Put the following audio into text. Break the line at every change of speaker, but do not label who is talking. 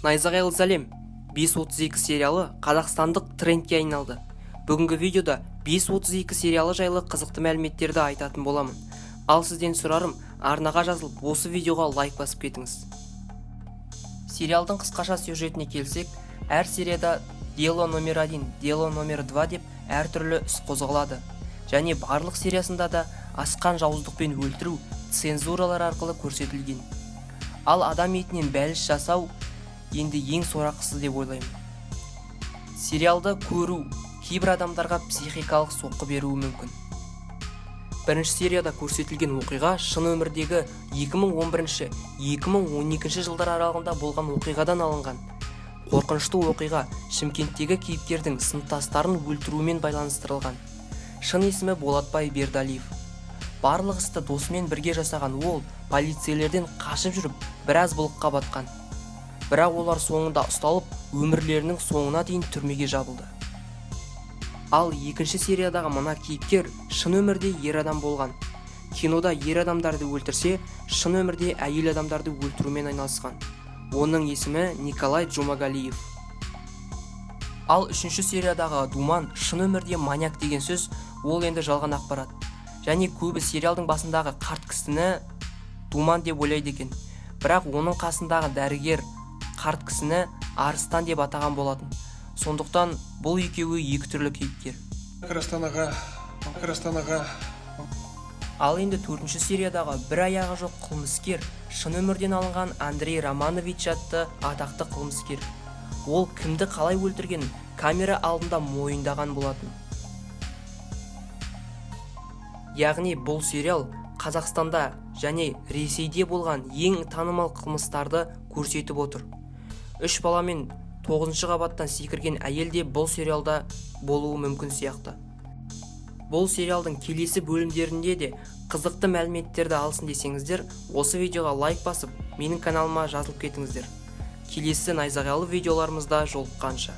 Найзағайлы сәлем. 532 сериалы қазақстандық трендке айналды. Бүгінгі видеода 532 сериалы жайлы қызықты мәліметтерді айтатын боламын. Ал сізден сұрарым, арнаға жазылып, осы видеоға лайк басып кетіңіз. Сериалдың қысқаша сюжетіне келсек, әр серияда дело номер 1, дело номер 2 деп әртүрлі іс қозғалады. Және барлық сериясында да асқан жауыздықпен өлтіру цензуралар арқылы көрсетілген. Ал адам етінен бәліш жасау енді ең сорақысы деп ойлаймын. Сериалды көру кейбір адамдарға психикалық соққы беруі мүмкін. Бірінші серияда көрсетілген оқиға шын өмірдегі 2011-2012 жылдар аралығында болған оқиғадан алынған. Қорқынышты оқиға Шымкенттегі кейіпкердің сыныптастарын өлтіруімен байланыстырылған. Шын есімі Болатбай Бердалиев. Барлық істі досымен бірге жасаған ол полицейлерден қашып жүріп, біраз былыққа батқан. Бірақ олар соңында ұсталып, өмірлерінің соңына дейін түрмеге жабылды. Ал екінші сериядағы мына кейіпкер шын өмірде ер адам болған. Кинода ер адамдарды өлтірсе, шын өмірде әйел адамдарды өлтірумен айналысқан. Оның есімі Николай Джумагалиев. Ал үшінші сериядағы Думан шын өмірде маньяк деген сөз, ол енді жалған ақпарат. Және көбі сериалдың басындағы қарт кісіні Думан деп ойлайды екен. Бірақ оның қасындағы дәрігер қарт кісіні Арыстан деп атаған болатын. Сондықтан бұл екеуі екі түрлі кейіпкер. Ал енді төртінші сериядағы бір аяғы жоқ қылмыскер шын өмірден алынған Андрей Романович атты атақты қылмыскер. Ол кімді қалай өлтіргенін камера алдында мойындаған болатын. Яғни бұл сериал Қазақстанда және Ресейде болған ең танымал қылмыстарды көрсетіп отыр. 3 баламен 9-шы қабаттан секірген әйел де бұл сериалда болуы мүмкін сияқты. Бұл сериалдың келесі бөлімдерінде де қызықты мәліметтерді алсын десеңіздер, осы видеоға лайк басып, менің каналыма жазылып кетіңіздер. Келесі найзағайлы видеоларымызда жолыққанша.